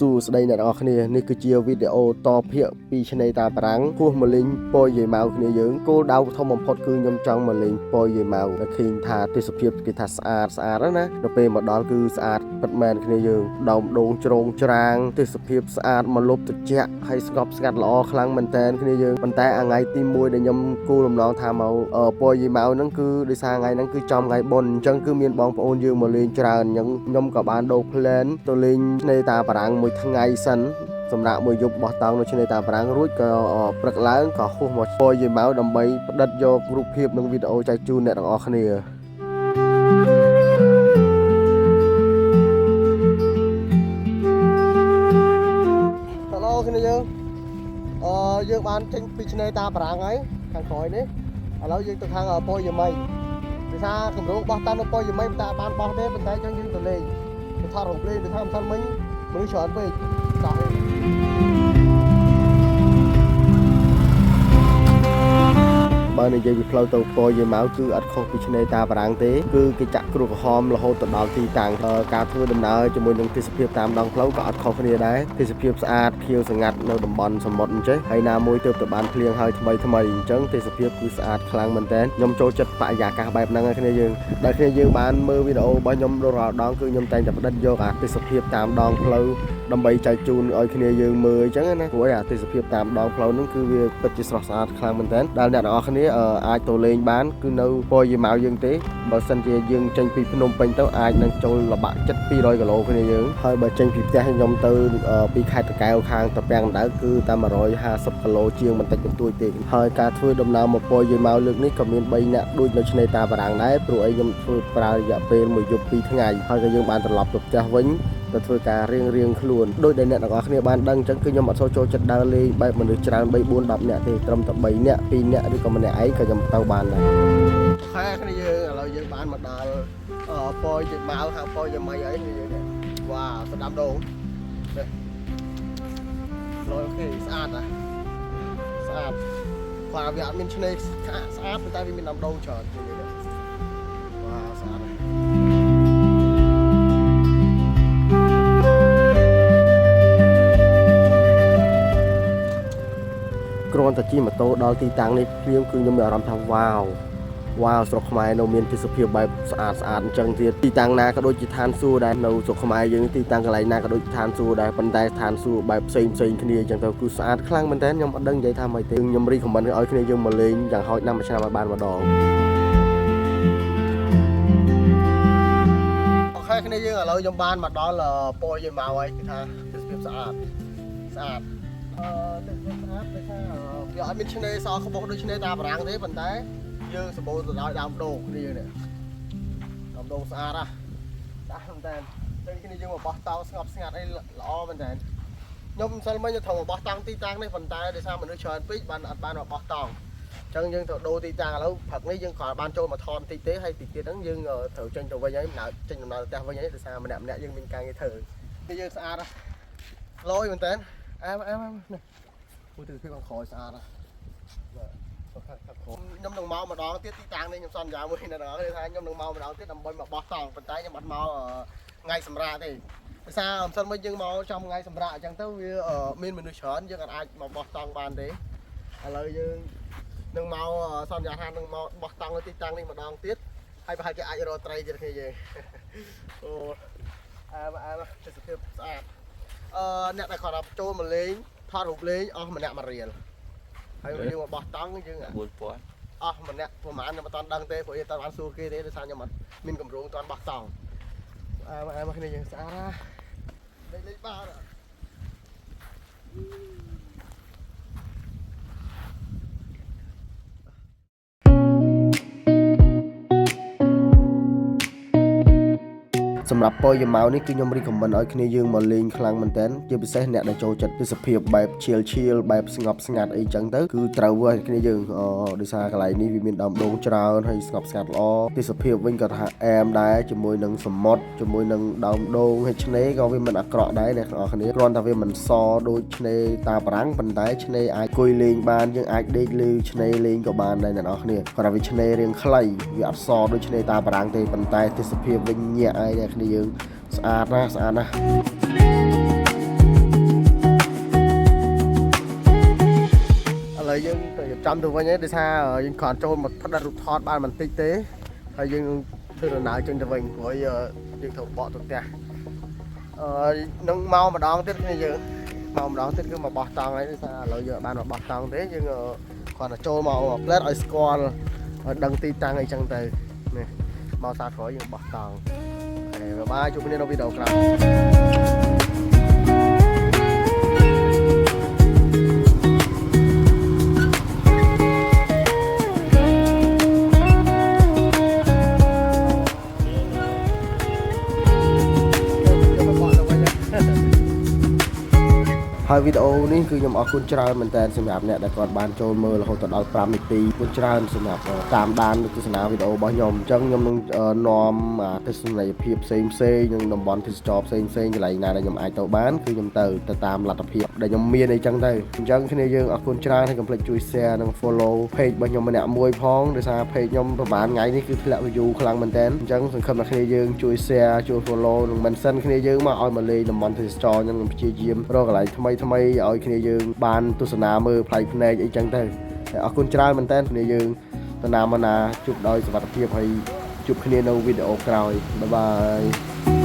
សួស្តីអ្នកទាំងអស់គ្នានេះគឺជាវីដេអូតភាគពីឆ្នេរតាបារាំងគោះមកលេងពយយាយម៉ៅគ្នាយើងគោលដៅធំបំផុតគឺខ្ញុំចង់មកលេងពយយាយម៉ៅដែលឃើញថាទេសភាពគេថាស្អាតណាដល់ពេលមកដល់គឺស្អាតពិតមែនគ្នាយើងដើមដូងជ្រងច្រាងទេសភាពស្អាតមកលុបត្រជាក់ហើយស្ងប់ស្ងាត់ល្អខ្លាំងមែនតែនគ្នាយើងប៉ុន្តែថ្ងៃទី1ដែលខ្ញុំគោលរំលងថាមកពយយាយម៉ៅហ្នឹងគឺដោយសារថ្ងៃហ្នឹងគឺចំថ្ងៃបុណ្យអញ្ចឹងគឺមានបងប្អូនយើងមកលេងច្រើនអញ្ចឹងខ្ញុំក៏បានដូរ plan ទៅលេងឆ្នេរតាបារាំងមួយថ្ងៃសិនសម្រាប់មួយយប់បោះតង់នៅឆ្នេរតាបារាំងរួចក៏ព្រឹកឡើងក៏ហោះមកពយយាយម៉ៅដើម្បីផ្ដិតយករូបភាពនិងវីដេអូចែកជូនអ្នកទាំងអស់គ្នាHello គ្នាយើងបានចេញពីឆ្នេរតាបារាំងហើយខាងក្រោយនេះឥឡូវយើងទៅខាងពយយាយម៉ៅដោយសារគម្រោងបោះតង់នៅពយយាយម៉ៅតែបានបោះទេប៉ុន្តែយើងទៅលេងទៅថតរូបលេងទៅថាមិនមិញមនុស្សច្រើនពេកចាស់បើនិយាយពីផ្លូវទៅពយយាយម៉ៅគឺអត់ខុសពីឆ្នេរតាបារាំងទេគឺគេចាក់គ្រូក្រហមរហូតទៅដល់ទីតាំងការធ្វើដំណើរជាមួយនឹងទេសភាពតាមដងផ្លូវក៏អត់ខុសគ្នាដែរទេសភាពស្អាតខៀវស្ងាត់នៅតំបន់សមុទ្រអញ្ចឹងហើយណាមួយទើបតែបានភ្លៀងហើយថ្មីអញ្ចឹងទេសភាពគឺស្អាតខ្លាំងមែនតើខ្ញុំចូលចិត្តបរិយាកាសបែបហ្នឹងហើយគ្នាយើងដែលគ្នាយើងបានមើលវីដេអូរបស់ខ្ញុំរាល់ដងគឺខ្ញុំតែងតែផ្ដិតយកអាទេសភាពតាមដងផ្លូវដើម្បីចែកជូនឲ្យគ្នាយើងមើលអញ្ចឹងណាព្រោះអាទេសភាពតាមដងផ្លូវហ្នឹងគឺវាពិតជាស្រស់ស្អាតខ្លាំងមែនតើដែលអ្នកទាំងអស់គ្នាអាចទៅលេងបានគឺនៅពយយាយម៉ៅយើងទេបើសិនជាយើងចេញពីភ្នំពេញទៅអាចនឹងចូលលបាក់ចិត្ត200គីឡូគ្នាយើងហើយបើចេញពីផ្ទះខ្ញុំទៅពីខេត្តតាកែវខាងតាពាំងដៅគឺតែ150គីឡូជាងបន្តិចបន្តួចទេហើយការធ្វើដំណើរមកពយយាយម៉ៅលើកនេះក៏មាន3នាក់ដូចនៅឆ្នេរតាបារាំងដែរព្រោះអីខ្ញុំធ្វើប្រើរយៈពេល1យប់2ថ្ងៃហើយក៏យើងបានត្រឡប់ទៅផ្ទះវិញទៅធ្វើការរៀងខ្លួនដោយដែលអ្នកទាំងអស់គ្នាបានដឹងអញ្ចឹងគឺខ្ញុំអត់សូវចូលចិត្តដើរលេងបែបមនុស្សច្រើន3 4 10នាក់ទេត្រឹមតែ3នាក់2នាក់ឬក៏ម្នាក់ឯងក៏ខ្ញុំទៅបានដែរខែគ្នាយើងឥឡូវយើងបានមកដល់ពយយាយម៉ៅខាងពយយាយម៉ៃអីនេះយើងវ៉ាវស្ដាប់ដូងនេះអូខេស្អាតណាស្អាតខ្លាវាអត់មានឆ្នេរស្អាតតែវាមានដើមដូងច្រើនវ៉ាវស្អាតគ្រាន់តែជិះម៉ូតូដល់ទីតាំងនេះភ្លាមគឺខ្ញុំមានអារម្មណ៍ថាវ៉ាវស្រុកខ្មែរនៅមានទេសភាពបែបស្អាតអញ្ចឹងទៀតទីតាំងណាក៏ដូចជាឋានសួគ៌ដែរនៅស្រុកខ្មែរយើងទីតាំងកន្លែងណាក៏ដូចជាឋានសួគ៌ដែរប៉ុន្តែឋានសួគ៌បែបផ្សេងគ្នាអញ្ចឹងទៅគឺស្អាតខ្លាំងមែនតើខ្ញុំអត់ដឹងនិយាយថាម៉េចទេខ្ញុំរីកខមមិនឲ្យគ្នាយើងមកលេងយ៉ាងហោចណាស់មួយឆ្នាំឲ្យបានម្ដងអូខេគ្នាយើងឥឡូវខ្ញុំបានមកដល់ពយយាយម៉ៅហើយគឺថាទេសភាពស្អាតទេសភាពស្អាតដូចថាវាអត់មានឆ្នេរសក្បុសដូចឆ្នេរតាបារាំងទេប៉ុន្តែយើងសម្បូរទៅដោយដើមដូងគ្នានេះដើមដូងស្អាតមែនតើចឹងគ្នាយើងមកបោះតង់ស្ងប់ស្ងាត់អីល្អមែនតើខ្ញុំមិនសិលមិញទៅថងបោះតង់ទីតាំងនេះប៉ុន្តែដោយសារមនុស្សច្រើនពេកបានអត់បានមកបោះតង់អញ្ចឹងយើងទៅដូរទីតាំងឥឡូវព្រឹកនេះយើងក៏បានចូលមកថតបន្តិចទេហើយតិចទៀតហ្នឹងយើងត្រូវចេញទៅវិញហើយចេញដំណើរទៅផ្ទះវិញហើយដោយសារម្នាក់យើងមានការងារធ្វើនេះយើងស្អាតឡយមែនតើអែមនេះមួយទិដ្ឋភាពខាងក្រោយស្អាតខ្ញុំនឹងមកម្ដងទៀតទីតាំងនេះខ្ញុំសន្យាមួយនៅដល់គេថាខ្ញុំនឹងមកម្ដងទៀតដើម្បីមកបោះតង់ប៉ុន្តែខ្ញុំអត់មកថ្ងៃសម្រាប់ទេដោយសារអំសិនមកយើងមកចំថ្ងៃសម្រាប់អញ្ចឹងទៅវាមានមនុស្សច្រើនយើងអាចមកបោះតង់បានទេឥឡូវយើងនឹងមកសន្យាថានឹងមកបោះតង់នៅទីតាំងនេះម្ដងទៀតហើយប្រហែលគេអាចរកត្រីទៀតគ្នាយើងអូអើទេសភាពស្អាតអ្នកដែលគាត់ចូលមកលេងថតរូបលេងអស់ម្នាក់1រៀលហើយយើងមកបោះតង់យើង4000អស់ម្នាក់ប្រហែលខ្ញុំអត់ដឹងទេព្រោះយើងអត់បានសួរគេទេដោយសារខ្ញុំអត់មានកម្រងតាន់បោះតង់មកគ្នាយើងស្អាតណាលេងបាន សម្រាប់ពយយាយម៉ៅនេះគឺខ្ញុំរីកខមមិនឲ្យគ្នាយើងមកលេងខ្លាំងមែនតើជាពិសេសអ្នកដែលចូលចិត្តទេសភាពបែបឈៀលបែបស្ងប់ស្ងាត់អីចឹងទៅគឺត្រូវឲ្យគ្នាយើងដោយសារកន្លែងនេះវាមានដើមដូងច្រើនហើយស្ងប់ស្ងាត់ល្អទេសភាពវិញក៏ថាអែមដែរជាមួយនឹងសមុទ្រជាមួយនឹងដើមដូងហើយឆ្នេរក៏វាមិនអាក្រក់ដែរអ្នកទាំងអស់គ្នាគ្រាន់តែវាមិនសដូចឆ្នេរតាបារាំងប៉ុន្តែឆ្នេរអាចគួយលេងបានយើងអាចដេកលើឆ្នេរលេងក៏បានដែរអ្នកទាំងអស់គ្នាគាត់ថាវាឆ្នេររាងខ្លីវាអត់សដូចឆ្នេរតាបារាំងទេប៉ុន្តែទេសភាពវិញញាក់ហើយអ្នកគ្នាយើងស្អាតណាស់ ឡើយយើងទៅចាំទៅវិញទេថាយើងគ្រាន់ចូលមកផ្ដិតរូបថតបានបន្តិចទេហើយយើងធ្វើដំណើរចេញទៅវិញព្រោះយើងត្រូវបកទៅផ្ទះនឹងមកម្ដងទៀតគ្នាយើងមកម្ដងទៀតគឺមកបោះតង់ហើយថាឥឡូវយើងបានមកបោះតង់ទេយើងគ្រាន់តែចូលមកផ្លែតឲ្យស្គាល់ឲ្យដឹងទីតាំងអីចឹងទៅនេះមកសាក្រោយយើងបោះតង់ហើយបាយជួបគ្នានៅវីដេអូក្រោយហើយវីដេអូនេះគឺខ្ញុំអរគុណច្រើនមែនតើសម្រាប់អ្នកដែលគាត់បានចូលមើលរហូតដល់5នាទីគុណច្រើនសម្រាប់តាមដានទស្សនាវីដេអូរបស់ខ្ញុំអញ្ចឹងខ្ញុំនឹងនាំទស្សនីយភាពផ្សេងនឹងតំបន់ទេសចរផ្សេងកន្លែងណាដែលខ្ញុំអាចទៅបានគឺខ្ញុំទៅតាមលទ្ធភាពដែលខ្ញុំមានអីចឹងទៅអញ្ចឹងគ្នាយើងអរគុណច្រើនហើយកុំភ្លេចជួយ share និង follow page របស់ខ្ញុំម្នាក់មួយផងដោយសារ page ខ្ញុំប្រហែលថ្ងៃនេះគឺធ្លាក់ view ខ្លាំងមែនតើអញ្ចឹងសង្ឃឹមថាគ្នាយើងជួយ share ជួយ follow និង mention គ្នាយើងមកឲ្យមកលេងតំបន់ទេសចរខ្ញុំព្យាយាមរកកន្លែងថ្មីឲ្យគ្នាយើងបានទស្សនាមើលផ្លែកភ្នែកអីចឹងទៅអរគុណច្រើនមែនតើគ្នាយើងតំណាមកណាជួបដោយសុវត្ថិភាពហើយជួបគ្នានៅវីដេអូក្រោយបាយបាយ